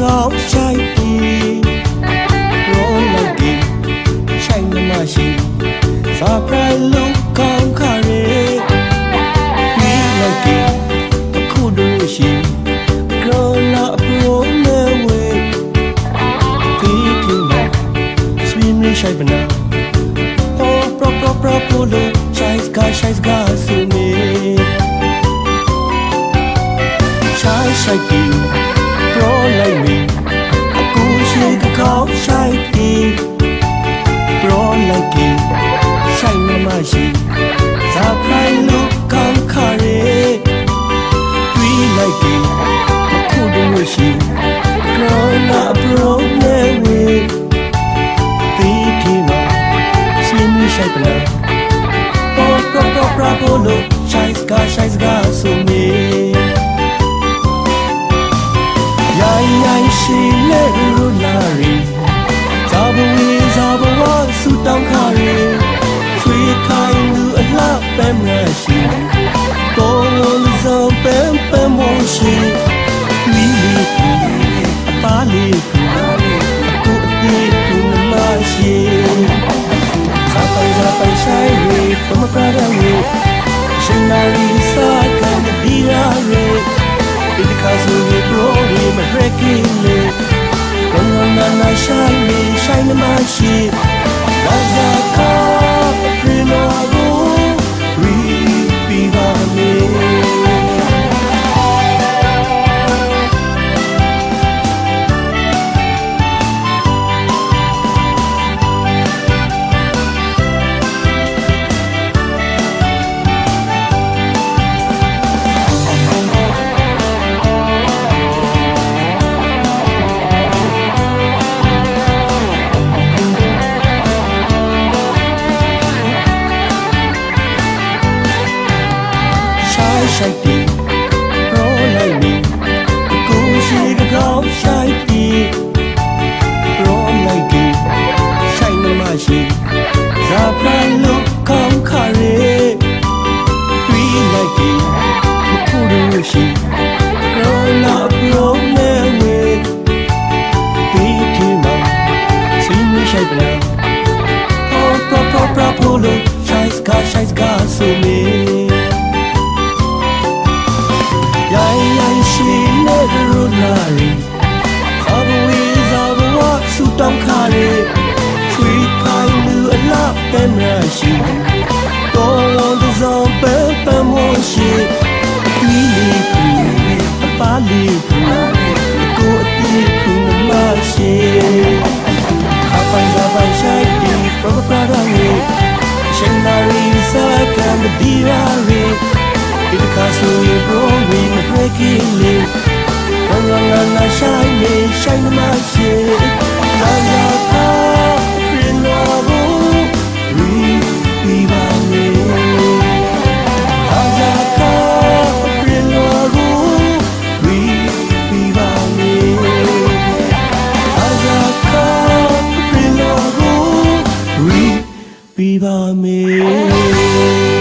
ကောင်းရှိုက်ပြီးရောလိုက်ပြီးရှိုင်းမရှိစာပရိုင်လုံးကောင်းခရဲဒီလိုက်ပြီးအခုတို့ရှိရောလာပရိုနေဝဲဒီကင်းမှာစဝင်းရှိုက်ပနာဟောပရိုပိုလိုရှိုက်စကားဆူနေရှိုက်ပြီးရောလိုက်ပြီးအခုရှိကကောင်းရှိုက်ပြီးရောလိုက်ပြီးရှိုင်းမရှိဇာပရိုင်လို့ကောင်းခရဲတွေ့လိုက်ပြီးအခုတို့ရှိရောနာပရိုနေဝေဒီကီမာစဝင်းရှိုက်ပနာပရိုလို့ရှိုက်စကားဆိုနေရှိနေရလာရီဇာဘဝေဇာဘဝဆူတောင်းခရဲချွေခိုင်းလူအလှပဲမရှိတော်လုံးစုံပဲမောရှိဝီလီကူအပါလီကူအခုအတေးကူမရှိဇာပိုင်ဆိုင်ရီပမပရာရီရှင်နာရီစာကန်ဒီရာရီဒီကာဆူရီဘရိုရီမရက်ကင်းလေဘယ်မှာနာရှိုင်းမရှိလာဇာကာပရီနိုရိုရီပီဘာမေရှိုက်ပြီးရောလိုက်ပြီးကိုရှိကကောင်းရှိုက်ပြီးရောလိုက်ပြီးရှိုင်းမရှိဇာပရိုင်လို့ကောင်းခရဲတွေ့လိုက်ပြီးအခုတို့ရှိရောလာပရိုနေဝေဒီကီမာစင်းရှိုက်ပလာပရိုလို့ရှိုက်စကားဆိုနေရှိနေရလာရီဇာဘဝေဇာဘဝဆူတောင်းခရဲချွေခိုင်းလူအလှပဲမရှိတော်လုံးစုံပဲမောရှိဒီလီကူအပါလီကူကိုအတီးကူမရှိအပိုင်ရှိုက်ဒီပရပရာရီရှင်နာရီစာကန်ဒီရာရီဒီကာဆူရီဘရိုဝီမဘရက်ကိလေ na shineမရှိလာလာကာပရင်နောဘူရီပီပါမေလာလာကာပရင်နောဘူရီပီပါမေလာလာကာပရင်နောဘူရီပီပါမေ